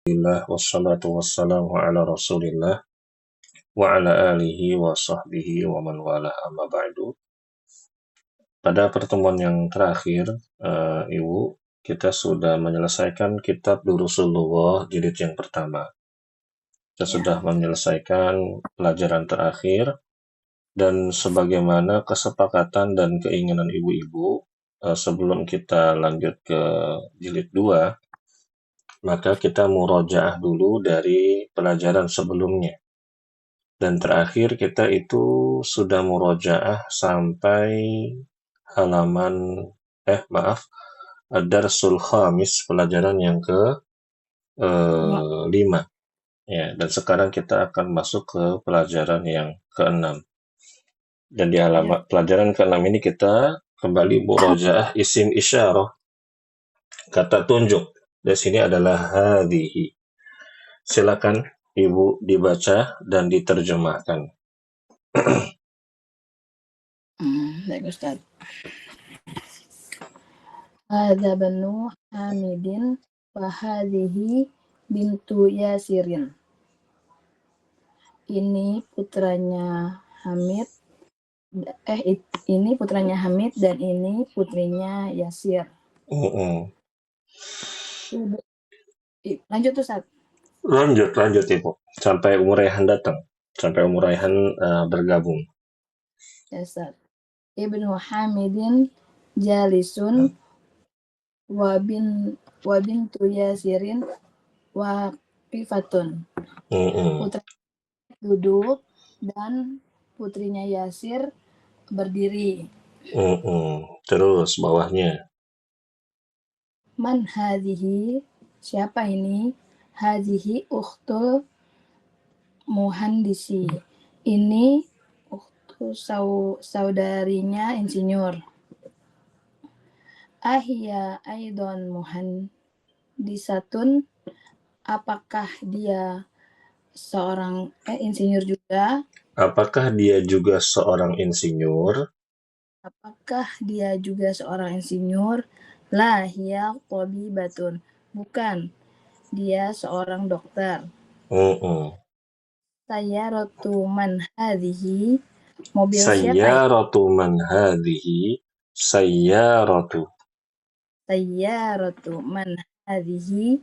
Alhamdulillah wassalatu wassalamu ala Rasulillah wa ala alihi wa sahbihi wa man wala amma ba'du. Pada pertemuan yang terakhir, Ibu, kita sudah menyelesaikan kitab Durusulullah jilid yang pertama. Kita sudah menyelesaikan pelajaran terakhir dan sebagaimana kesepakatan dan keinginan ibu-ibu, sebelum kita lanjut ke jilid 2, maka kita murojaah dulu dari pelajaran sebelumnya. Dan terakhir kita itu sudah murojaah sampai halaman Darsul Khamis, pelajaran yang ke 5. Ya, dan sekarang kita akan masuk ke pelajaran yang ke-6. Dan di pelajaran ke-6 ini kita kembali murojaah isim isyarah, kata tunjuk. Di sini adalah hadhihi. Silakan Ibu dibaca dan diterjemahkan. Baik Ustaz. Hadza banu Hamidin wa hadhihi bintu Yasirin. Ini putranya Hamid. Ini putranya Hamid dan ini putrinya Yasir. Lanjut Ustaz. Lanjut Ibu. Sampai Umur Rayhan datang. Sampai Umur Rayhan bergabung. Ya Ustaz. Ibnu Hamidin jalisun wa bintu Yasirin waqifatun. Putra duduk dan putrinya Yasir berdiri. Terus bawahnya. Man hadhihi, siapa ini? Hadhihi ukhtul muhandisi. Ini ukhtu saudarinya insinyur. Ahya aidon muhandisatun, apakah dia seorang insinyur juga? Apakah dia juga seorang insinyur? Apakah dia juga seorang insinyur? La hiya tabibatun. Bukan, dia seorang dokter. Sayyaratu man hadhihi, mobil siapa? Sayyaratu man hadhihi. Sayyaratu man hadhihi,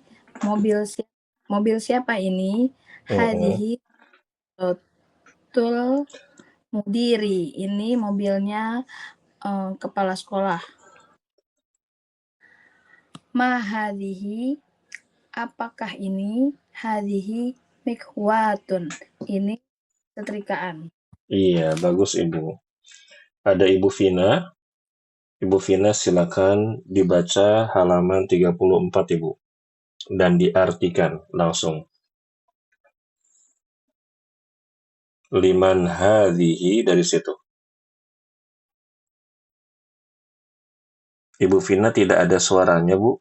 mobil siapa ini? Hadhihi rotul mudiri, ini mobilnya kepala sekolah. Ma hadhihi, apakah ini? Hadhihi mikhwatun, ini setrikaan. Iya, bagus Ibu. Ada Ibu Vina. Ibu Vina silakan dibaca halaman 34 Ibu. Dan diartikan langsung. Liman hadhihi dari situ. Ibu Vina tidak ada suaranya, Bu.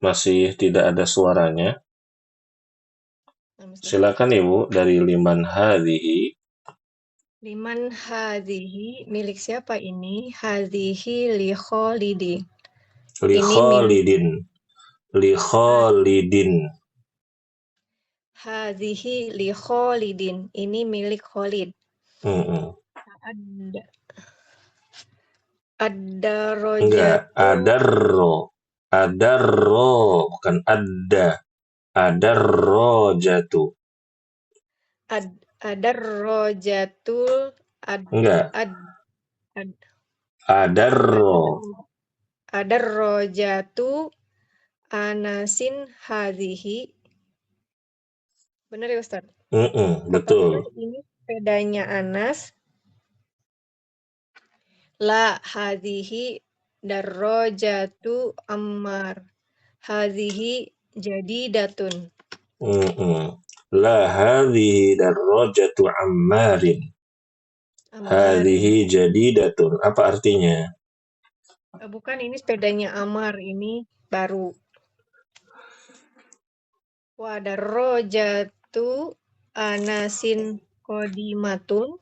Masih tidak ada suaranya. Silakan Ibu dari liman hadhihi. Liman hadhihi, milik siapa ini? Hadhihi li Khalidin. Li Khalidin. Hadhihi li Khalidin, ini milik Khalid. Enggak, adarro, bukan adda. Adarrojatu. Adarrojatul Enggak. Adarrojatu anasin hadhihi. Benar ya Ustaz? Betul. Apakah ini sepedanya Anas? La hadhihi darrojatu Ammar. Hadhihi jadidatun. La hadhihi darrojatu Ammarin. Hadhihi jadidatun. Apa artinya? Bukan, ini sepedanya Ammar, ini baru. Wa darrojatu Anasin qadimatun.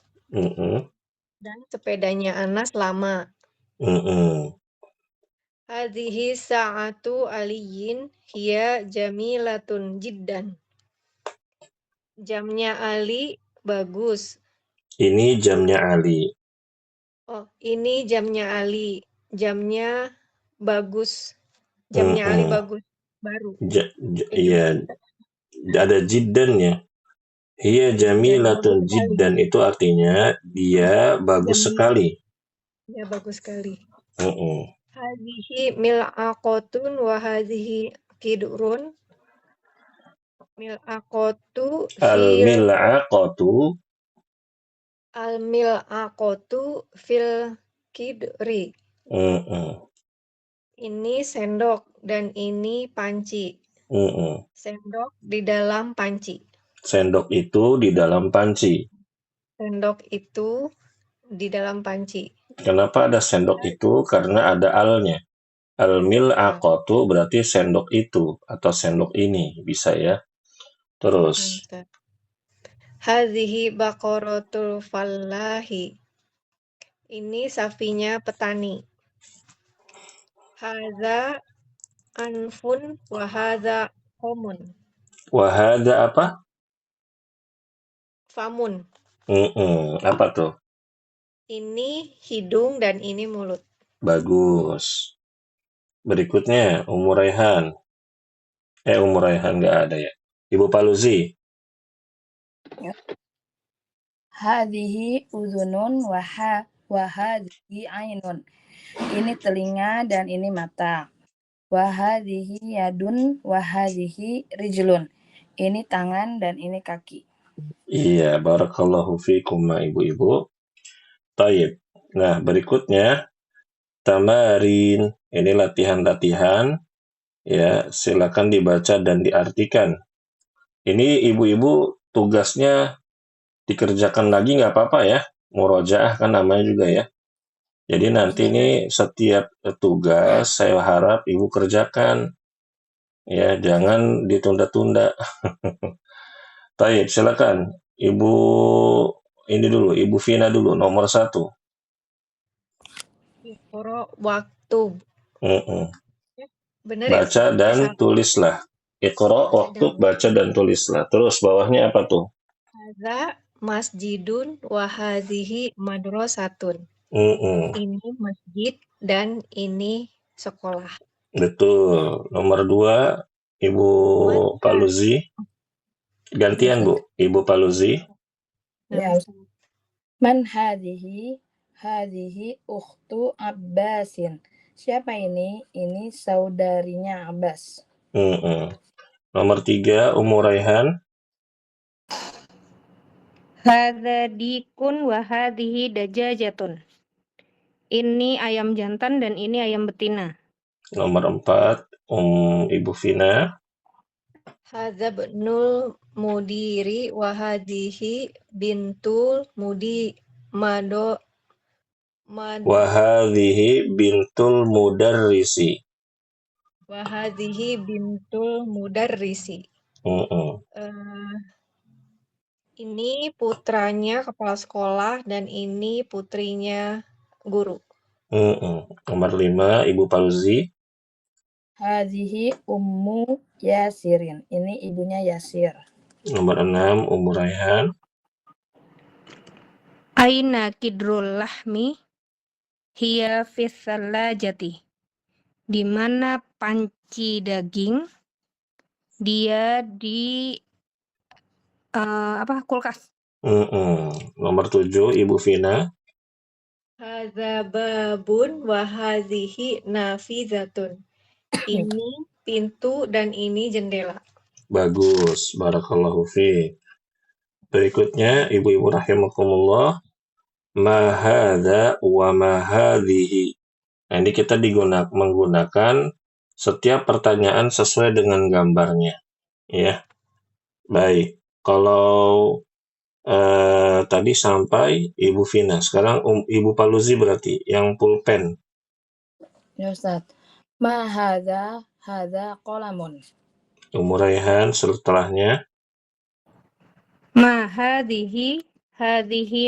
Dan sepedanya Anas lama. Hadhihi sa'atu aliyin hiya jamilatun jiddan. Jamnya Ali bagus. Ini jamnya Ali. Oh, ini jamnya Ali. Jamnya bagus. Jamnya Ali bagus. Baru. Iya, ada jiddannya. Hiya jamilatun jiddan itu artinya dia bagus sekali. Dia bagus sekali. Mm-mm. Hadhihi mil'aqotun wa hadhihi kidrun. Mil'aqotu Al-mil'aqatu al-mil'aqotu fil kidri. Ini sendok dan ini panci. Sendok di dalam panci. Sendok itu di dalam panci. Sendok itu di dalam panci. Kenapa ada sendok itu? Karena ada alnya. Al-mil'aqatu berarti sendok itu atau sendok ini bisa ya. Terus. Hadhihi baqaratul fallahi. Ini sapinya petani. Hadza anfun wa hadza qamun. Wa hadza apa? Famun. Apa tuh? Ini hidung dan ini mulut. Bagus. Berikutnya Ummu Raihan. Ummu Raihan nggak ada ya. Ibu Paluzi. Hadhihi udhunun wa hadhihi ainun. Ini telinga dan ini mata. Wa hadhihi yadun wa hadhihi rijlun. Ini tangan dan ini kaki. Iya, barakallahu fikum ibu-ibu. Taib. Nah, berikutnya tamarin. Ini latihan-latihan. Ya, silakan dibaca dan diartikan. Ini ibu-ibu tugasnya dikerjakan lagi nggak apa-apa ya. Murojaah kan namanya juga ya. Jadi nanti ini setiap tugas saya harap ibu kerjakan. Ya, jangan ditunda-tunda. Taib, silakan. Ibu ini dulu, Ibu Vina dulu, nomor 1. Iqra waktu. Benar baca ya? Dan tulislah. Iqra waktu, baca dan tulislah. Terus bawahnya apa tuh? Hadza masjidun wa hadhihi madrasatun. Ini masjid dan ini sekolah. Betul. Nomor 2, Ibu Paluzi. Gantian, Bu. Ibu Paluzi. Ya. Man hadhihi? Hadhihi ukhtu Abbasin. Siapa ini? Ini saudarinya Abbas. Nomor 3, Ummu Raihan. Hadza dikun wa hadhihi dajajatun. Ini ayam jantan dan ini ayam betina. Nomor 4, Ibu Vina. Hadza ibnul mudiri wa hadhihi bintul wa hadhihi bintul mudarrisi. Wa hadhihi bintul mudarrisi. Ini putranya kepala sekolah dan ini putrinya guru. Nomor 5, Ibu Paluzi. Hadhihi ummu Yasirin. Ini ibunya Yasir. Nomor 6, Ummu Raihan. Aina kidrul lahmi hiya fis salajati. Di mana panci daging? Dia di kulkas. Nomor 7, Ibu Vina. Hadza babun wa hadhihi nafizatun. Ini pintu dan ini jendela. Bagus, barakallahu fiik. Berikutnya, ibu-ibu rahimakumullah, ma hadza wa ma hadhihi. Nah, ini kita menggunakan setiap pertanyaan sesuai dengan gambarnya. Ya. Baik. Kalau tadi sampai Ibu Vina, sekarang Ibu Paluzi berarti yang pulpen. Ya Ustaz. Ma hadza qalamun. Ummu Raihan setelahnya. Ma hadhihi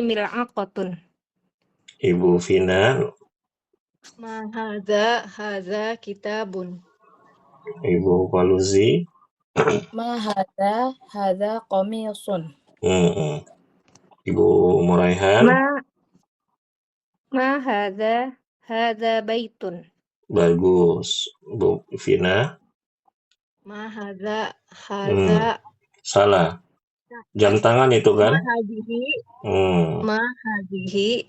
mil'aqatun. Ibu Vina. Ma hadza kitabun. Ibu Faluzi. Ma hadza qamisun. Ibu Muraihan. Ma hadza baitun. Bagus. Bu Vina. Ma hadza Salah. Jam tangan itu kan? Ma hadhihi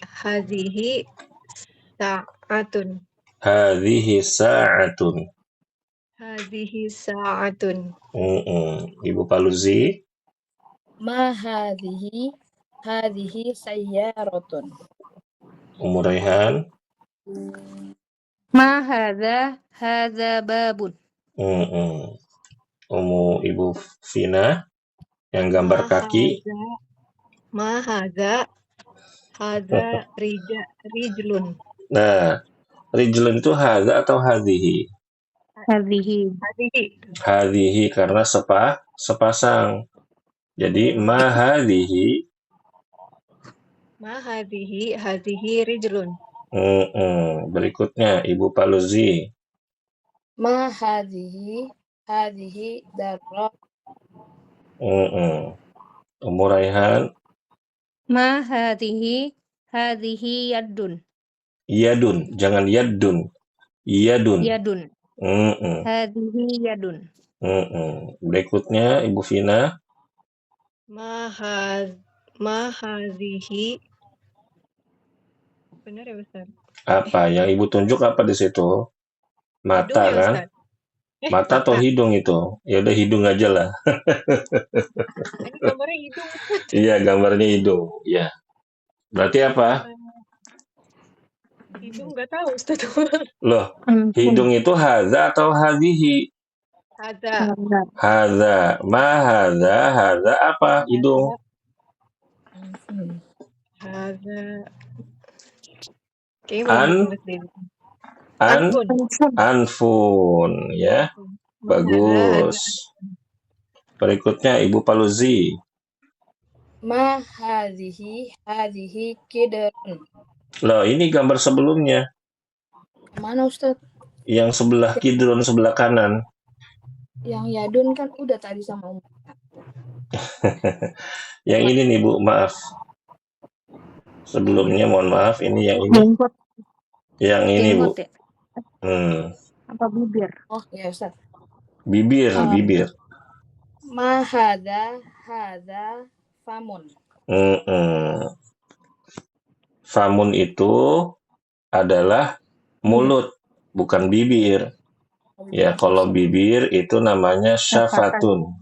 sa'atun. Hadhihi sa'atun. Hadhihi sa'atun. Ibu Faluzi. Ma hadhihi sayyaratun. Muraihan. Ma hadza babun. Ibu Vina yang gambar kaki. Ma hadza rijlun. Nah, rijlun itu hadza atau hadhihi? Hadhihi karena sepasang. Jadi ma hadhihi. Ma hadhihi rijlun. Berikutnya Ibu Faluzi. Ma hadhihi darrat. Muraihan. Ma hadhihi yadun. Yadun, jangan yadun. Yadun. Hadhihi yadun. Berikutnya Ibu Vina. Ma hadhihi. Benar ya, Ustaz? Apa yang Ibu tunjuk apa di situ? Mata Hidung ya, kan? Ustaz? Mata atau hidung itu? Ya udah hidung aja lah. Ini gambarnya hidung. Iya, gambarnya hidung. Ya. Berarti apa? Hidung nggak tahu, Ustaz. Loh, hidung itu hadza atau hadhihi? Hadza. Ma hadza apa? Hidung. Hadza. Anfun, ya. Bagus. Berikutnya Ibu Faluzi. Ma hadhihi kidrun. Loh, ini gambar sebelumnya. Mana Ustaz? Yang sebelah kidrun, sebelah kanan. Yang yadun kan udah tadi sama Umar. Yang ini nih Bu, maaf. Sebelumnya mohon maaf, ini yang ini. Yang ini Bu. Ya? Apa bibir? Oh ya Ustaz. Bibir. Ma hadza famun. Famun itu adalah mulut, bukan bibir. Ya, kalau bibir itu namanya syafatun.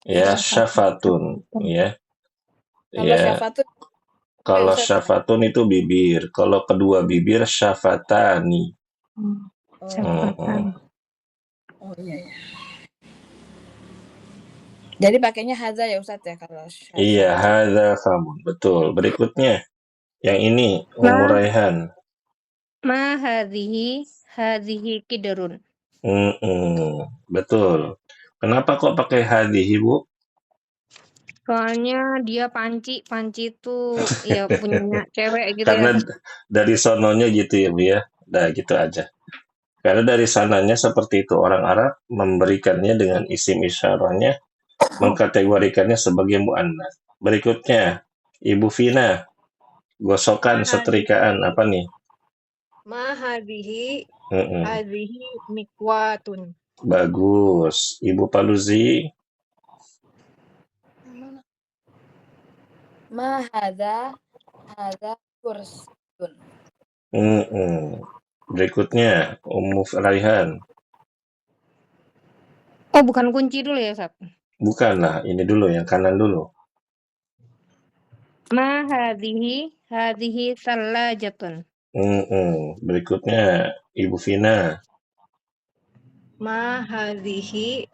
Ya, syafatun. Ya. Kalau syafatun itu bibir. Kalau kedua bibir syafatani. Oh iya. Jadi pakainya hadza ya Ustaz ya kalau syafat. Iya, hadza famun. Betul. Berikutnya yang ini Muraihan. Ma hadhihi kidrun. Betul. Kenapa kok pakai hadhihi, Bu? Soalnya dia panci itu ya punya cewek gitu. Karena ya. dari sononya gitu ya, Bu ya. Nah, gitu aja. Karena dari sananya seperti itu, orang Arab memberikannya dengan isim isyarahnya, mengkategorikannya sebagai mu'annas. Berikutnya, Ibu Vina, gosokan setrikaan apa nih? Ma hadhihi mikwatun. Bagus. Ibu Faluzi. Ma hadza kursyun. Berikutnya, Ummu Raihan. Oh, bukan kunci dulu ya, Sab? Bukan lah, ini dulu, yang kanan dulu. Ma hadhihi thalajatun. Berikutnya, Ibu Vina. Ma hadhihi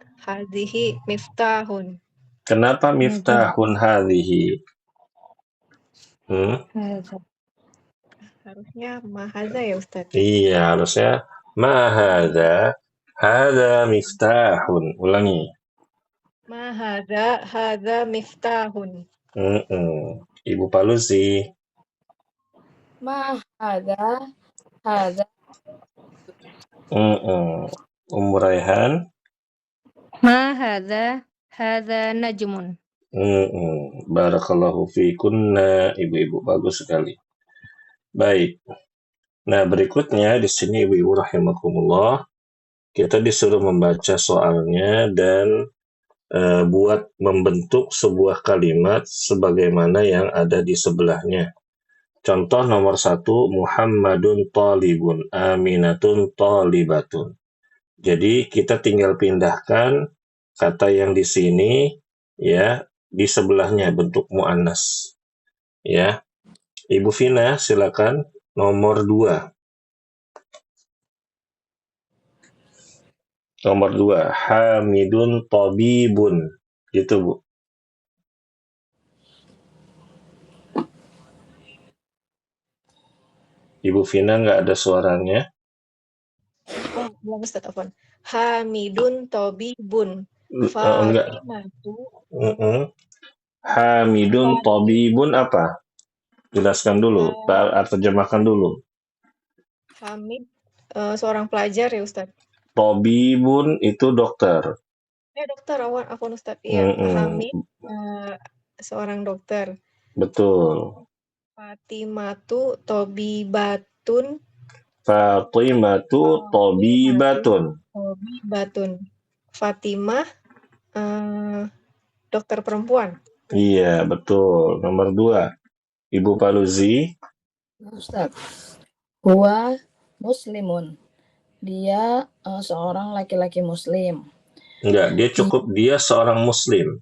miftahun. Kenapa miftahun hadhihi? Harusnya ma hadza ya, Ustaz? Iya, harusnya ma hadza miftahun. Ulangi. Ma hadza miftahun. Ibu Faluzi. Ma hadza Hadza Raihan. Ma hadza najmun. Barakallahu fikunna, ibu-ibu, bagus sekali. Baik. Nah, berikutnya di sini ibu-ibu rahimakumullah, kita disuruh membaca soalnya dan buat membentuk sebuah kalimat sebagaimana yang ada di sebelahnya. Contoh nomor 1, Muhammadun talibun, Aminatun talibatun. Jadi kita tinggal pindahkan kata yang di sini ya di sebelahnya bentuk muannas. Ya. Ibu Vina silakan nomor 2. Nomor 2, Hamidun tabibun. Gitu, Bu. Ibu Vina nggak ada suaranya. Oh, belum Ustaz, afwan. Hamidun tabibun. Enggak. Fatimatu. Hamidun tabibun apa? Jelaskan dulu, terjemahkan dulu. Hamid seorang pelajar ya Ustaz. Tabibun itu dokter. Dokter, afwan Ustaz. Iya, Hamid seorang dokter. Betul. Fatimatu tabibatun. Fatimatu tabibatun. Tabibatun. Fatimah dokter perempuan. Iya, betul. Nomor 2, Ibu Paluzi. Ustaz. Huwa muslimun. Dia seorang laki-laki muslim. Enggak, dia cukup dia seorang muslim.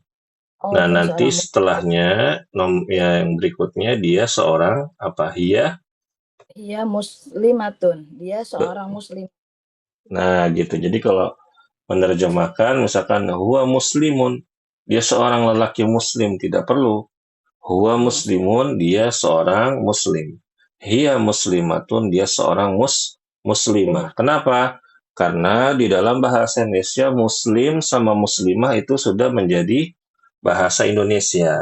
Nah, dia nanti setelahnya yang berikutnya dia seorang apa? Iya muslimatun. Dia seorang muslim. Nah, gitu. Jadi kalau menerjemahkan misalkan huwa muslimun, dia seorang lelaki muslim, tidak perlu huwa muslimun, dia seorang muslim. Hiya muslimatun, dia seorang muslimah. Kenapa? Karena di dalam bahasa Indonesia muslim sama muslimah itu sudah menjadi bahasa Indonesia.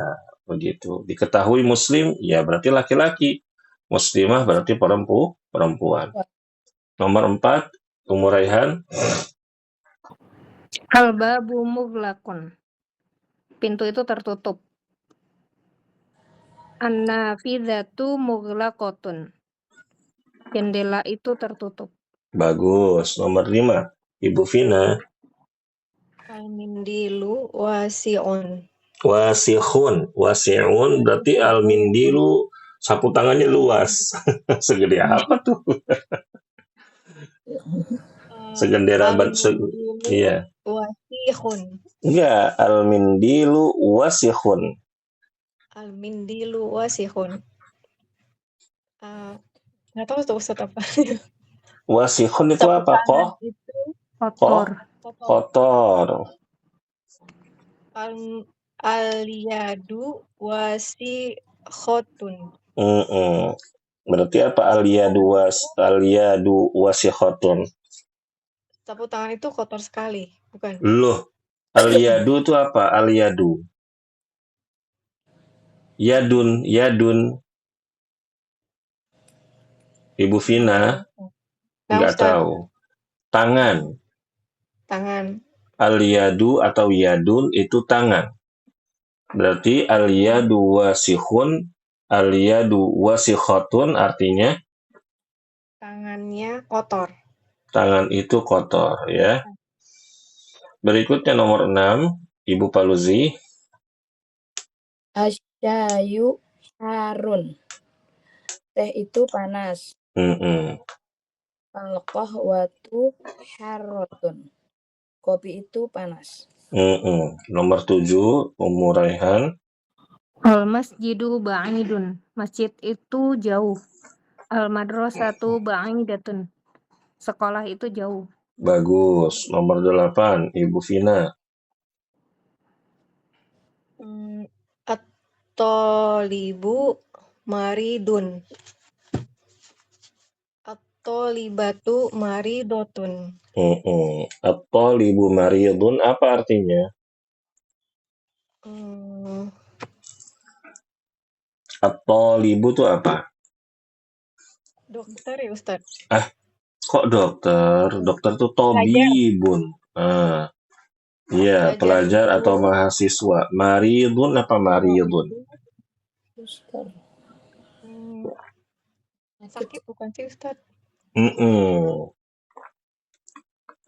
Begitu. Diketahui muslim ya berarti laki-laki. Muslimah berarti perempuan. Nomor 4, Ummu Raihan. Al-babu mughlaqun. Pintu itu tertutup. An-nafidhatu mughlaqatun. Jendela itu tertutup. Bagus. Nomor 5, Ibu Vina. Al-mindilu wasi'un. Wasi'un berarti al-mindilu sapu tangannya luas. Segede apa tuh? Segendera iya. Wasihun. Enggak, al-mindilu wasihun. Al-mindilu wasihun. Nggak tahu tuh Ustaz apa. Wasihun itu apa kok? Kotor. Al-yadu wasikhotun. Berarti apa al-yadu wasikhotun? Sapu tangan itu kotor sekali, bukan? Loh, al-yadu itu apa? Al-yadu. Yadun. Ibu Vina nggak tahu. Tangan. Al-yadu atau yadun itu tangan. Berarti al-yadu wasihun, al-yadu wasikhotun artinya tangannya kotor. Tangan itu kotor ya. Berikutnya nomor 6, Ibu Paluzi. Asyayu harun. Teh itu panas. Al-qahwatu harrotun. Kopi itu panas. Nomor 7, Ummu Raihan. Al-masjidu ba'idun. Masjid itu jauh. Al-madrasatu ba'idatun. Sekolah itu jauh. Bagus. Nomor 8, Ibu Vina. At-tolibu maridun. At-tolibatu maridotun. At-tolibu maridun apa artinya? At-tolibu itu apa? Dokter ya Ustaz. Kok dokter? Dokter tuh Pelajar. tobibun. Iya, pelajar itu atau mahasiswa. Maridun apa maridun? Suster. Sakit bukan sih Ustaz?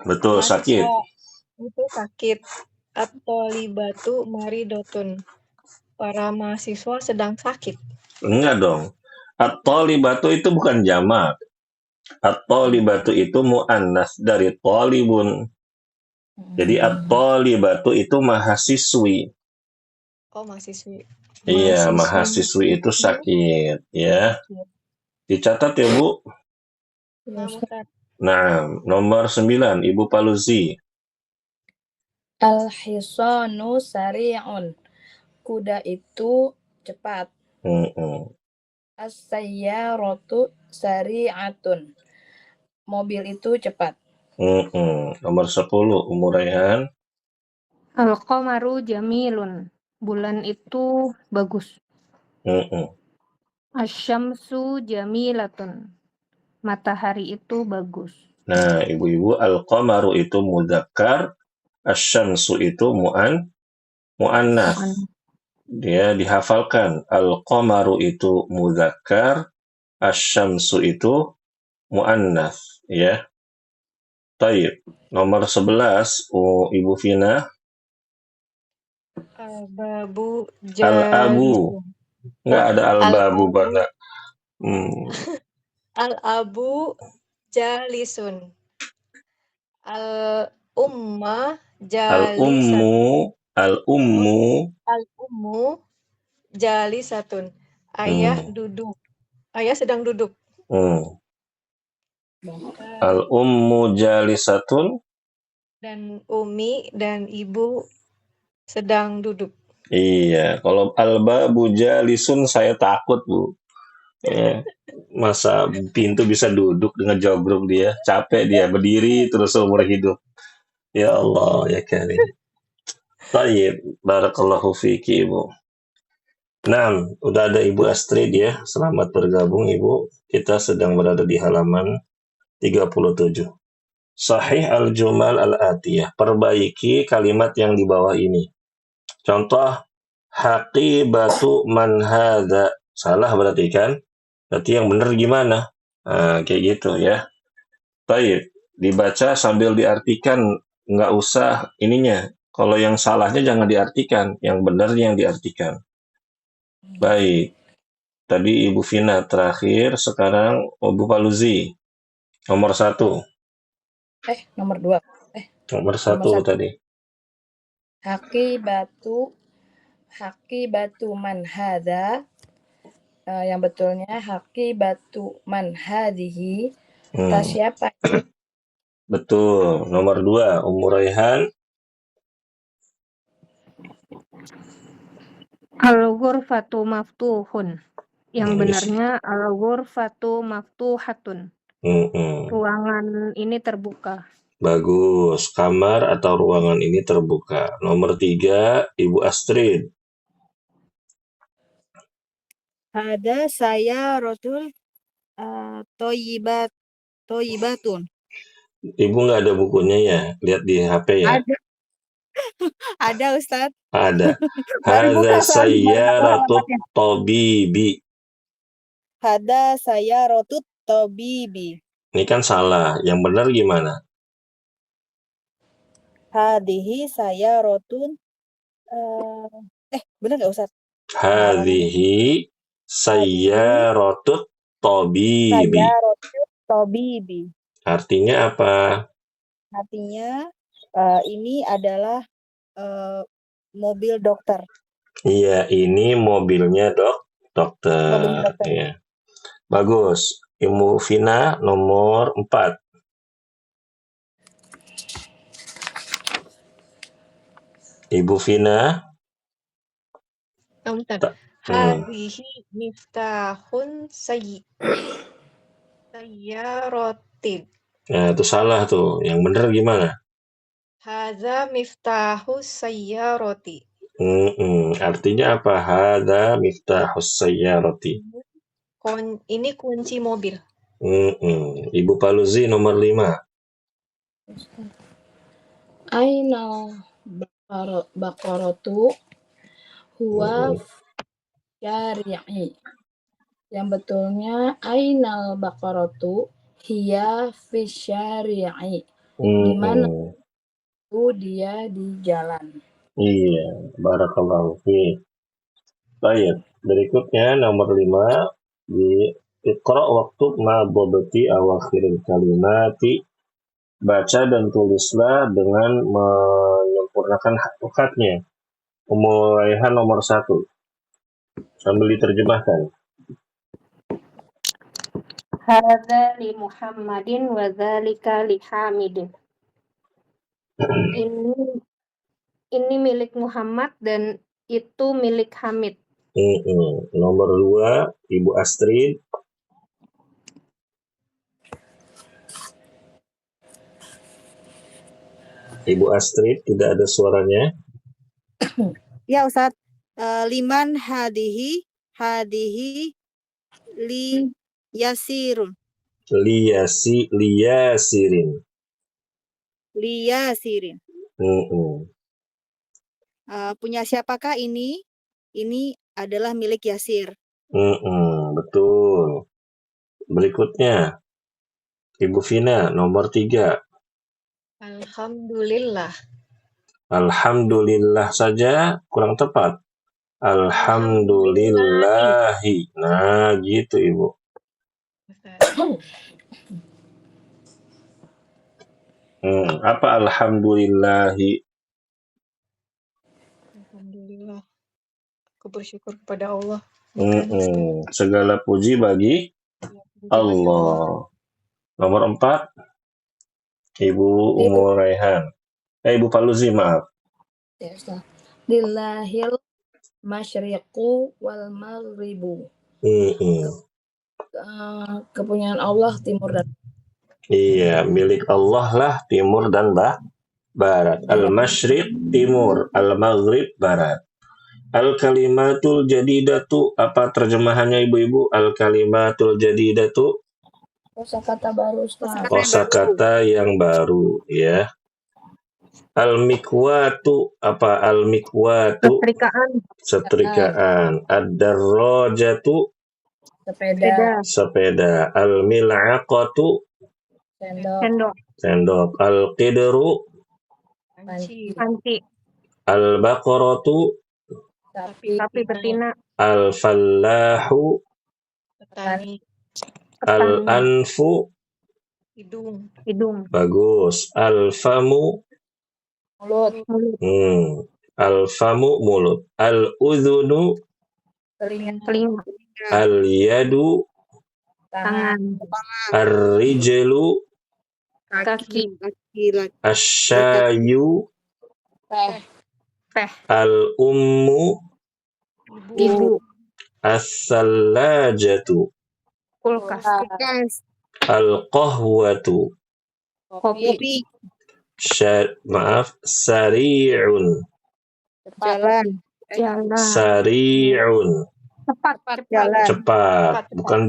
Betul, sakit. Mahasiswa itu sakit. At-thalibatu maridotun. Para mahasiswa sedang sakit. Enggak dong. At-thalibatu itu bukan jamak. At-thalibatu itu mu'annas dari thalibun. Jadi at-thalibatu itu mahasiswi. Oh, mahasiswi. Iya, mahasiswi itu sakit, ya. Dicatat ya, Bu. Nah, Ustaz. Nah, nomor 9, Ibu Paluzi. Al-hisanu sari'un. Kuda itu cepat. As-sayyaratu sari'atun. Mobil itu cepat. Nomor 10, Ummu Raihan. Al-qamaru jamilun. Bulan itu bagus. Asyamsu jamilatun. Matahari itu bagus. Nah, ibu-ibu, al-qamaru itu mudzakkar, asyamsu itu mu'annas. Dia dihafalkan. Al-qamaru itu mudzakkar, asyamsu itu mu'annas, ya. Taib. Nomor 11, Ibu Vina. Al-babu Al-abu. Enggak ada al-babu pada. Al-abu jalisun. Al-umma jalisatun. Al-ummu jalisatun. Ayah duduk. Ayah sedang duduk. Al-ummu jalisatun. Dan umi dan ibu sedang duduk. Iya, kalau al-babu jalisun saya takut, Bu. Masa pintu bisa duduk dengan jogrok dia, capek dia berdiri terus seumur hidup. Ya Allah, ya Karim. Baik, barakallahu fiki, Ibu. Nah, udah ada Ibu Astrid ya. Selamat bergabung, Ibu. Kita sedang berada di halaman 37. Sahih al-jumal al-atiyah. Perbaiki kalimat yang di bawah ini. Contoh, haqibatu man hadza. Salah berarti kan? Berarti yang benar gimana? Nah, kayak gitu ya. Baik, dibaca sambil diartikan, nggak usah ininya. Kalau yang salahnya jangan diartikan, yang benar yang diartikan. Baik, tadi Ibu Vina terakhir, sekarang Ibu Paluzi. Nomor 1. Nomor 2. Nomor 1 tadi. Haqibatu man hadza. Yang betulnya haqibatu man hadhihi. Tas siapa? Betul. Nomor 2, Ummu Raihan. Al-ghurfatu maftuhun. Yang benarnya al-ghurfatu maftuhatun. Ruangan ini terbuka. Bagus. Kamar atau ruangan ini terbuka. Nomor 3, Ibu Astrid. Ada saya rotul toyibatun. Ibu nggak ada bukunya ya? Lihat di HP ya? Ada Ustadz. Ada. Hadza sayyaratut tabibi. Hada saya rotut tobibi. Ini kan salah. Yang benar gimana? Hadihi saya rotun. Benar nggak Ustadz? Hadihi sayyaratut tabibi. Sayyaratut tabibi. Artinya apa? Artinya ini adalah mobil dokter. Iya, ini mobilnya dokter. Ya. Bagus. Ibu Vina nomor 4. Ibu Vina. Hadihi miftahun sayyarotin. Nah, itu salah tuh. Yang benar gimana? Hadza miftahus sayyaroti. Artinya apa? Hadza miftahus sayyaroti. Ini kunci mobil. Ibu Paluzi nomor 5. Ainal baqaratu huwa syari'i. Yang betulnya ainal baqaratu hiya fi syari'i. Di mana itu dia di jalan. Iya, barakallahu fiik. Baik, berikutnya nomor 5 di Iqra waktub ma dhabti awakhiril kalimati. Baca dan tulislah dengan menyempurnakan hakikatnya. Ummu Raihan nomor 1. Sambil diterjemahkan. Hadza li Muhammadin wa dzalika li Hamidin. Ini milik Muhammad dan itu milik Hamid. Nomor 2, Ibu Astrid. Ibu Astrid, tidak ada suaranya. Ya Ustadz, liman hadihi li yasirun. Liyasirin. Punya siapakah ini? Ini adalah milik Yasir. Betul. Berikutnya, Ibu Vina, nomor 3. Alhamdulillah. Alhamdulillah saja kurang tepat. Alhamdulillahi. Nah, gitu Ibu. Apa alhamdulillahi? Alhamdulillah. Aku bersyukur kepada Allah. Segala puji bagi Allah. Nomor 4, Ibu Ummu Raihan. Ibu Paluzi, maaf. Lillahil masyriqu wal maghribu. Kepunyaan Allah timur dan Iya, milik Allah lah timur dan barat. Al-masyriq timur, al-maghrib barat. Al-kalimatul jadidatu, apa terjemahannya Ibu-ibu? Al-kalimatul jadidatu, kosakata baru, Ustaz. kosakata yang baru, ya. Al-mikwatu, apa al-mikwatu? Setrikaan. Ad-darrajatu, sepeda. Al-mil'aqatu, sendok. Al-qidru, Panci. al-baqaratu, Sapi betina. Al-fallahu, Petani. al-anfu, Hidung. bagus. Al-famu, mulut. Al-famu, mulut. Al-udhunu, Telinga. Al-yadu, Tangan. Ar-rijlu, Kaki. Asyayu, Teh. Al-ummu, Ibu. As-sallajatu, Kulkas. Al-qahwatu, Kopi. Sari'un, Jalan. Sari'un, cepat. Bukan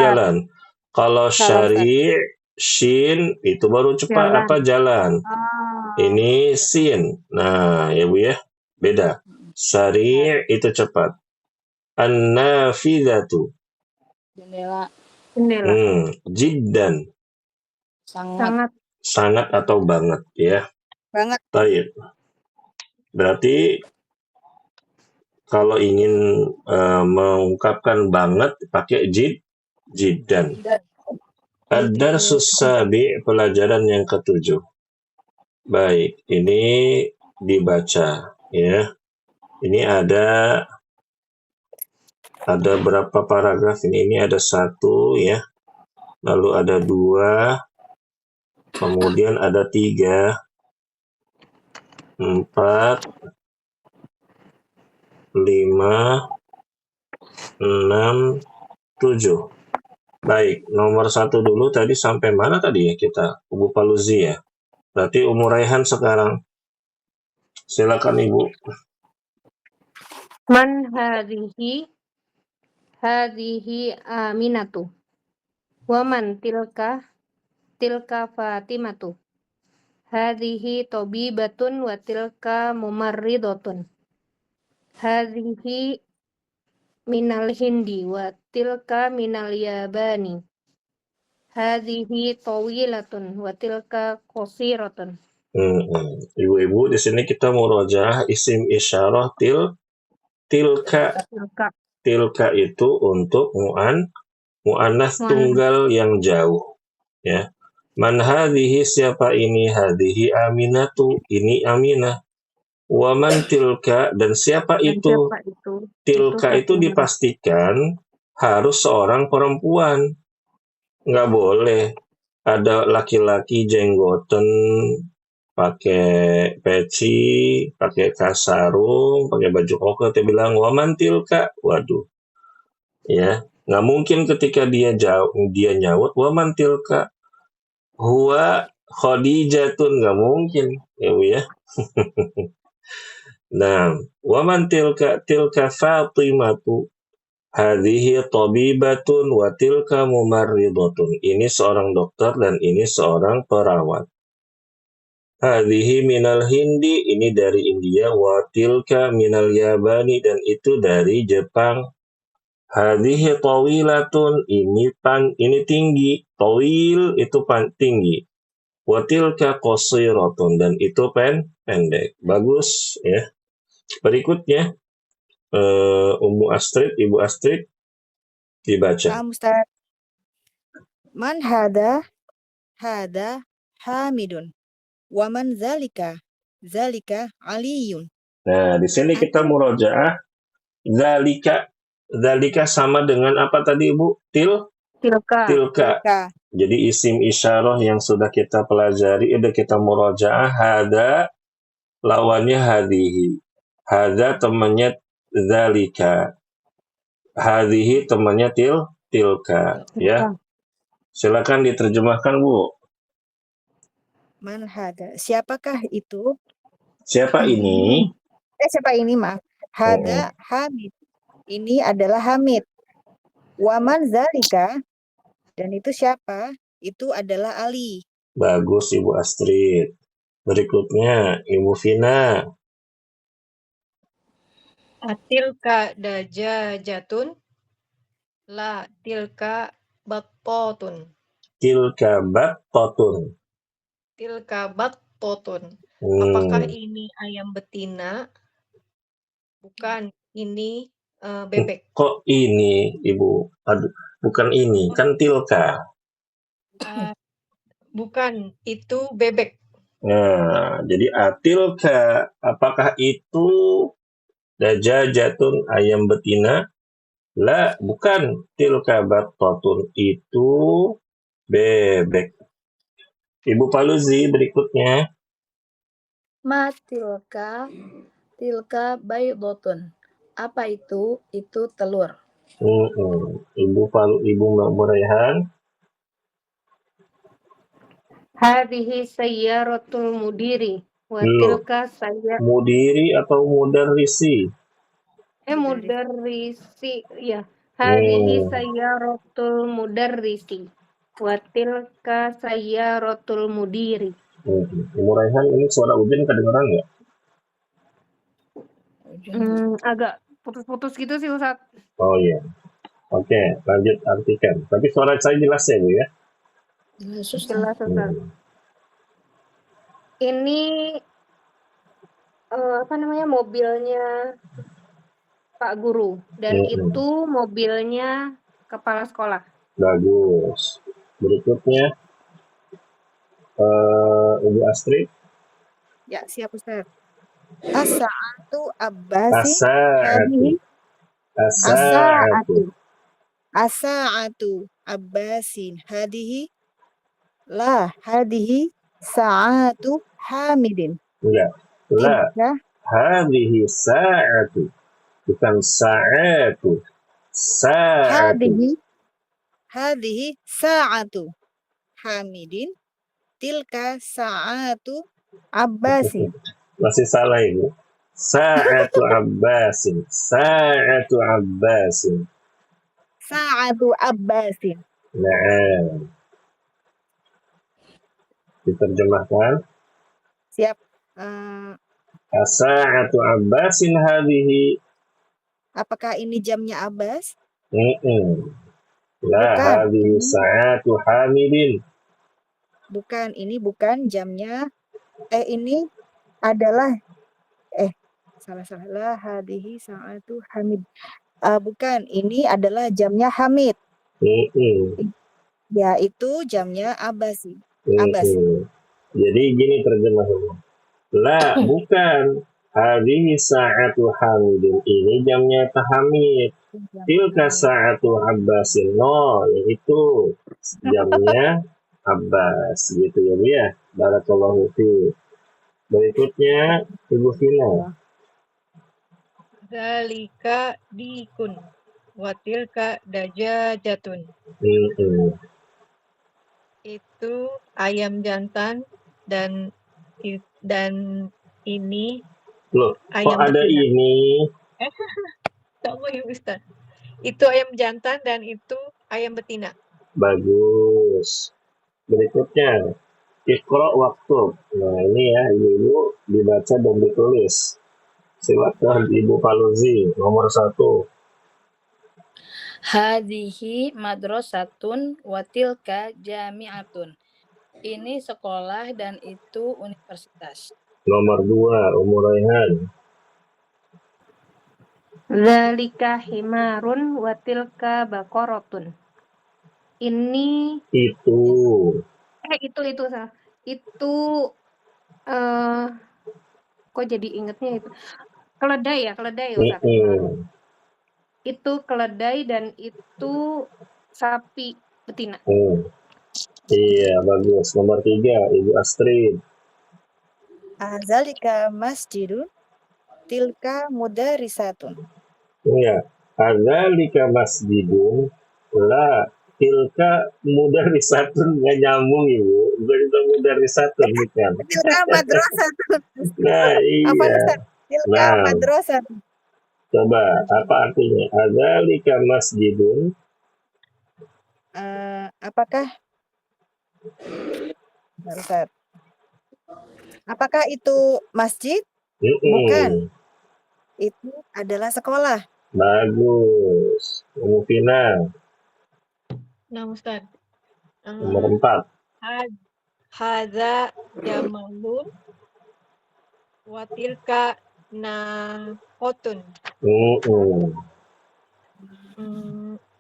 jalan. Kalau syari', shin, itu baru cepat. Apa jalan? Ini sin. Nah, ya Bu ya, beda. Sari' itu cepat. An-nafidhatu, Jendela. Jiddan, sangat atau banget, ya. Baik. Berarti kalau ingin mengungkapkan banget pakai jiddan. Ad-darsus sabi', pelajaran yang ke-7. Baik, ini dibaca, ya. Ini ada berapa paragraf ini? Ini ada 1, ya. Lalu ada 2, kemudian ada 3, 4, 5, 6, 7. Baik, nomor 1 dulu tadi sampai mana tadi ya kita? Ibu Paluzi ya. Berarti Ummu Raihan sekarang. Silakan Ibu. Man hadhihi Aminatu. Waman tilka Fatimatu. Hadhihi tabibatun wa tilka mumarridatun. Hadhihi minal Hindi wa tilka minal Yabani. Hadhihi tawilatun wa tilka qasiratun. Ibu-ibu, di sini kita murojaah isim isyarah tilka. Tilka itu untuk mu'annas tunggal yang jauh, ya. Man hadhihi, siapa ini? Hadhihi Aminatu, ini Aminah. Wa man tilka, dan siapa itu? Tilka itu dipastikan harus seorang perempuan. Nggak boleh ada laki-laki jenggoten, pakai peci, pakai kasarung, pakai baju koko, dia bilang waman tilka. Waduh, ya nggak mungkin ketika dia nyaut waman tilka huwa Khadijatun, nggak mungkin, ya Bu ya. Nah, waman tilka Fatimatu. Hadhihi tabibatun wa tilka mumarridatun. Ini seorang dokter dan ini seorang perawat. Hadhihi minal Hindi, ini dari India. Wa tilka minal Yabani, dan itu dari Jepang. Hadhihi tawilatun, ini tinggi. Tawil itu tinggi. Wa tilka qasiratun, dan itu pendek. Bagus ya. Berikutnya Ibu Astrid dibaca. Ustaz. Man hada Hamidun. Wa man zalika Aliyun. Nah, di sini kita murojaah zalika sama dengan apa tadi Ibu? Tilka. Jadi isim isyarah yang sudah kita pelajari, udah kita murojaah, hada lawannya hadhihi. Hada temannya zalika. Hadhihi temannya tilka, ya. Silakan diterjemahkan, Bu. Man hada, siapakah itu? Siapa ini? Siapa ini, maaf. Hada Hamid. Ini adalah Hamid. Waman zalika, dan itu siapa? Itu adalah Ali. Bagus Ibu Astrid. Berikutnya Ibu Vina. Atilka dajajatun, la tilka battotun. Tilka battotun. Apakah ini ayam betina? Bukan, ini bebek. Kok ini, Ibu? Aduh, bukan ini, kan tilka. Bukan, itu bebek. Nah, jadi atilka, apakah itu dajajatun, ayam betina? La, bukan. Tilka battotun, itu bebek. Ibu Paluzi, berikutnya. Ma tilka baydotun. Apa itu? Itu telur. Ibu Muraihan. Hadhihi sayyaratul mudiri wa tilka mudiri atau mudarrisi? Mudarrisi, ya. Hadhihi sayyaratul mudarrisi wa tilka sayyaratul mudiri. Ibu Raihan, ini suara Udin kedengeran nggak? Agak putus-putus gitu sih Ustaz. Oh iya. Oke, lanjut artikan. Tapi suara saya jelas ya, Bu ya? Jelas Ustaz. Ini mobilnya Pak Guru, dan itu mobilnya kepala sekolah. Bagus. Berikutnya Ibu Astrid. Ya, siap Ustaz. As-sa'atu Abbasin. As-sa'atu Abbasin. Hadihi sa'atu Hamidin. Enggak. La. Hadihi sa'atu. Bukan sa'atu. Hadihi sa'atu Hamidin. Tilka sa'atu Abbasin. Masih salah Ibu. Sa'atu Abbasin. Nah, diterjemahkan. Siap. As-sa'atu Abbasin hadhihi. Apakah ini jamnya Abbas? La Bukan. hadhihi sa'atu Hamidin. Bukan, ini bukan jamnya. Ini adalah salah. La hadhihi sa'atu Hamid. Bukan, ini adalah jamnya Hamid. Ya, itu jamnya Abbas sih. Abbas. Jadi gini terjemahnya. La, bukan. Hadhihi sa'atu Hamidin. Ini jamnya Hamid. Tilka sa'atu Abbasin. No, yaitu jamnya Abbas. Gitu ya, Bu ya. Barakallahu fi. Berikutnya, Ibu Vina. Zalika dikun. Watilka dajajatun. Itu ayam jantan dan ini Loh, ayam kok ada betina. ini? Sama ya Ustaz. Itu ayam jantan dan itu ayam betina. Bagus. Berikutnya, Iqra waktub. Nah, ini ya, Ibu dibaca dan ditulis. Silakan Ibu Faluzi, nomor 1. Hadhihi madrasatun wa tilka jami'atun. Ini sekolah dan itu universitas. Nomor 2, Ummu Raihan. Zalika himarun wa tilka baqaratun. Ini Itu. itu salah. Itu kok jadi ingetnya itu. Keledai Ustaz. Itu keledai dan itu sapi betina. Iya, bagus. Nomor 3, Ibu Astrid. Zalika masjidun tilka mudarisatun. Iya, adzalika masjidun la tilka mudarisatun. Nggak nyambung, Ibu. Bukan mudarisatun, bukan. Tilka madrasatun. Nah, iya. Apa Ustaz? Tilka madrasatun. Coba, apa artinya? Adzalika masjidun. Apakah Ustaz? Apakah itu masjid? Bukan. Itu adalah sekolah. Bagus. Ummu Vina. Nah, Ustaz. Nomor 4. Hadza jamalun wa tilka naqatun.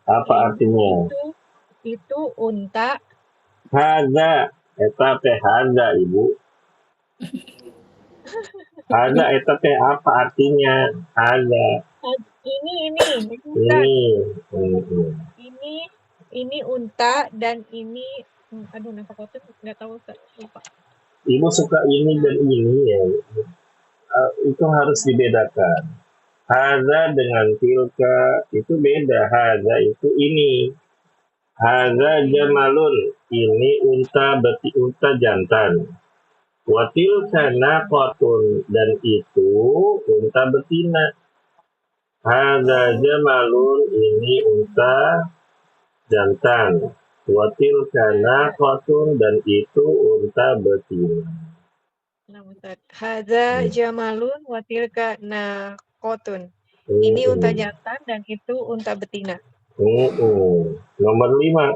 Apa artinya? Itu unta. Hadza eta teh hadza, Ibu. Hadza eta teh apa artinya? Hadza. Ini unta dan ini naqatun enggak tahu Ustaz, lupa. Ibu suka ini dan ini ya. Itu harus dibedakan. Hadza dengan tilka itu beda. Hadza itu ini. Hadza jamalun. Ini unta jantan. Wa tilka naqatun. Dan itu unta betina. Hadza jamalun. Ini unta jantan. Wa tilka naqatun. Dan itu unta betina. Nah, Ustaz. Hadza jamalun wa tilka naqatun. Ini unta jantan dan itu unta betina. Nomor 5.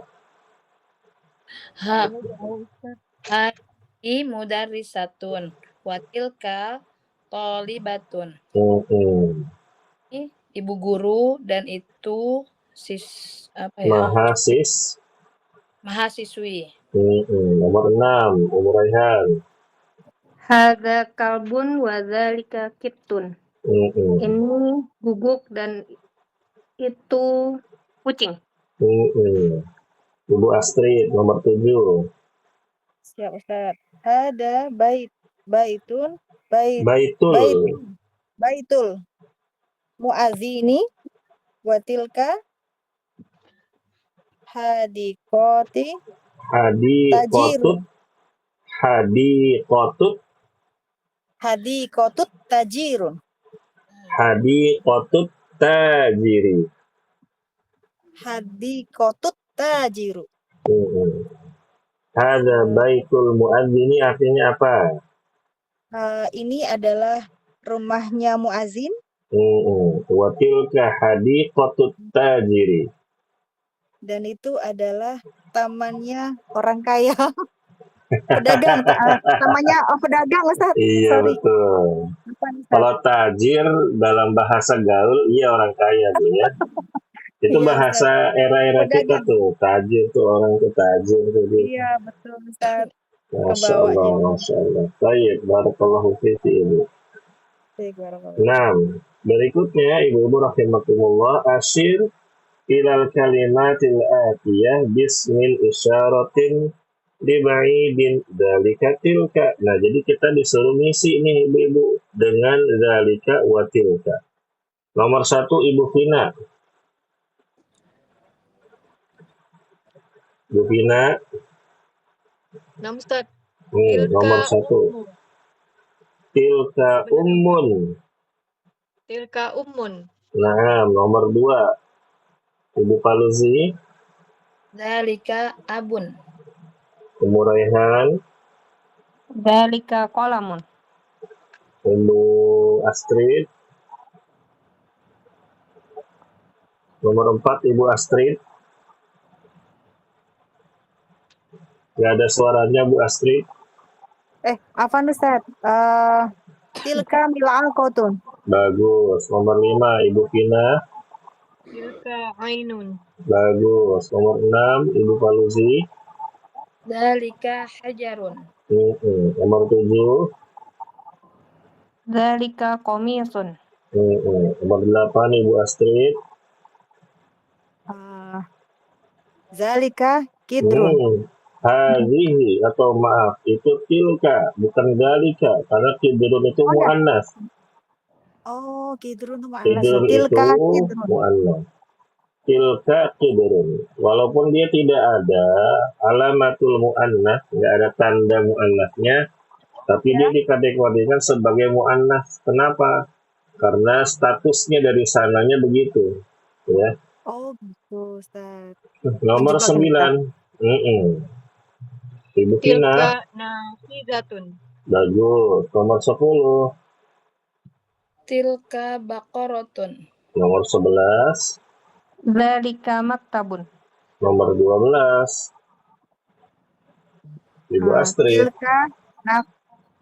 Hadhihi mudarrisatun wa tilka thalibatun. Ini ibu guru dan itu mahasiswi. Nomor 6, Ummu Raihan. Hadza kalbun wa dzalika kittun. Ini guguk dan itu kucing. Ibu Astrid, nomor 7. Siap Ustaz. Hada baitul muadzini wa tilka hadiqatut tajirun. Hadiqatut tajiri. Hadiqatut tajiru. Hadza baitul muadzini artinya apa? Ini adalah rumahnya muazin. Wa tilka hadiqatut tajiri. Dan itu adalah tamannya orang kaya. Pedagang, tamannya pedagang, Ustaz. Iya, Sorry. betul. Apa, Ustaz? Kalau tajir dalam bahasa gaul, iya orang kaya, Bu ya. Itu Iya, bahasa era-era kita pedagang. tuh. Tajir tuh orang tuh tajir tuh. Iya, betul, Ustaz. Masya Kebawa Allah, jadi. Masya Allah. Baik, barakallahu fiiki, Ibu. Baik, barakallahu. Nah, berikutnya Ibu-ibu rahimakumullah, asyir ilal kalimatil atiyah bismil isyaratin liba'idin dalika tilka. Nah, jadi kita disuruh ngisi nih Ibu-ibu dengan dalika wa tilka. Nomor 1 Ibu Vina. Ibu Vina. Nah, Ustaz. Nomor 1. Tilka ummun. Tilka ummun. Nah, nomor 2. Ibu Paluzi. Dzalika abun. Ibu Raihan. Dzalika qalamun. Ibu Astrid. Nomor 4 Ibu Astrid. Gak ada suaranya Bu Astrid. Afan, Ustaz. Tilka mil'aqatun. Bagus. Nomor 5 Ibu Vina. Tilka ainun. Bagus. Nomor 6 Ibu Paluzi. Dzalika hajarun. Nomor 7. Dzalika qamisun. Nomor 8 Ibu Astrid. Zalika kidrun. Hadhihi atau maaf itu tilka bukan dalika karena kidrun itu muannas. Oh, kidrun itu muannas. Kidrun Tilka itu kidrun. muannas. Tilka kidrun. Walaupun dia tidak ada alamatul muannas, nggak ada tanda muannasnya, tapi dia dikategorikan sebagai muannas. Kenapa? Karena statusnya dari sananya begitu, ya. Oh, gitu, Ustaz. Nomor 9. Ibu Vina. Tilka nafidatun. Bagus. Nomor 10. Tilka baqaratun. Nomor 11. Dzalika maktabun. Nomor 12. Ibu Astrid.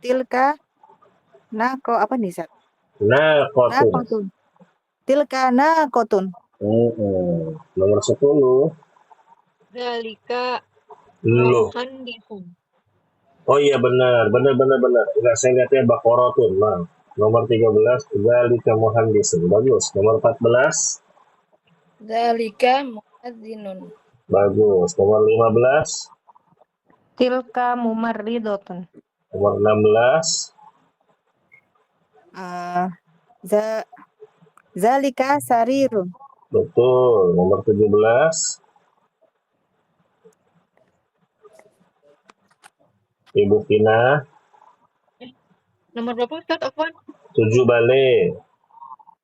Tilka apa nih, Ustaz? Naqatun. Tilka naqatun. Nomor 10. Dzalika muhandisun. Oh iya benar. Enggak, saya lihatnya baqaratun. Nah, nomor 13 dzalika muhandisun. Bagus. Nomor 14 Dzalika muadzinun. bagus. Nomor 15 Tilka mumarridatun. nomor 16 Zalika sarirun. betul. Nomor 17 Ibu Vina. Nomor berapa Ustaz? Afwan? 7 balik.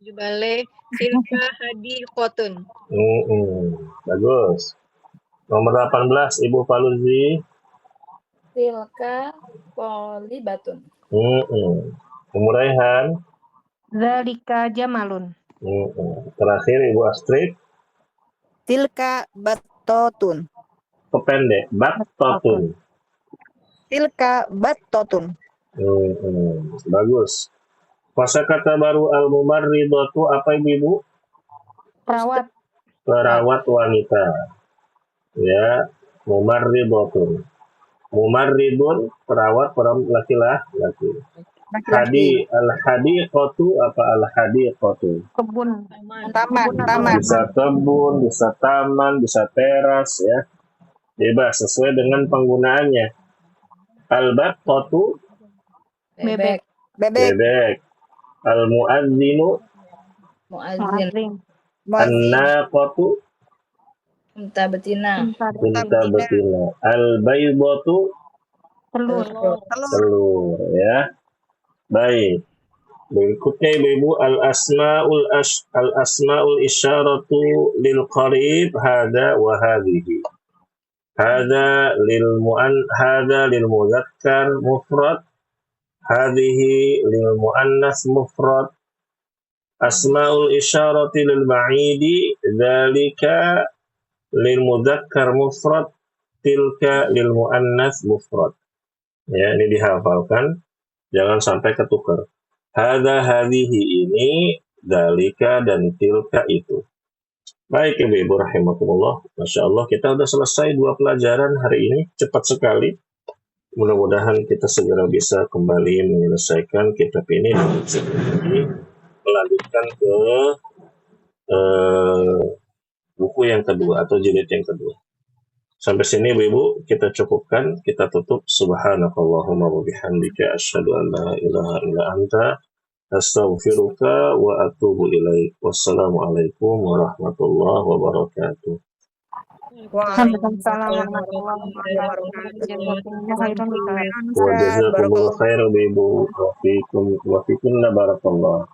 7 balik. Tilka hadiqatun. Bagus. Nomor 18 Ibu Paluzi. Tilka qolibatun. Ibu Raihan. Dzalika jamalun. Terakhir Ibu Astrid. Tilka battotun. Kependek, battotun. Tilka battotun. Bagus. Kosakata baru al-mumarridatu apa Ibu? Perawat wanita. Ya, mumarridatun. Mumarridun perawat laki-laki. Al-hadiqatu apa al-hadiqatu? Kebun. Taman. Bisa kebun, bisa taman, bisa teras ya. Bebas sesuai dengan penggunaannya. Al-battatu Bebek. bebek. Al-muadzinu Muazzin. an-naqatu Unta betina. unta betina. Al-baydatu Telur. telur ya. Baik. Berikutnya Ibu-ibu al-asmaul isyaratu lil qarib hada wa hadhihi. Hada lil mudzakkar mufrad, hadhihi lil muannas mufrad. Asmaul isyarati lil ba'idi dzalika lil mudzakkar mufrad, tilka lil muannas mufrad. Ya, ini dihafalkan, jangan sampai ketukar. Hadza hadhihi ini, dzalika dan tilka itu. Baik Ibu-ibu rahimakumullah. Masya Allah, kita sudah selesai 2 pelajaran hari ini, cepat sekali. Mudah-mudahan kita segera bisa kembali menyelesaikan kitab ini dan melanjutkan ke buku yang kedua atau jilid yang kedua. Sampai sini Ibu-ibu kita cukupkan, kita tutup. Subhanakallahumma wa bihamdika asyhadu an la ilaha illa anta astaghfiruka wa atubu ilaik. Wassalamualaikum warahmatullahi wabarakatuh. Waalaikumsalam warahmatullahi wabarakatuh. Jazakumullah khairan. Wa jazakumullah khairan Ibu. Wa fikum barakallah.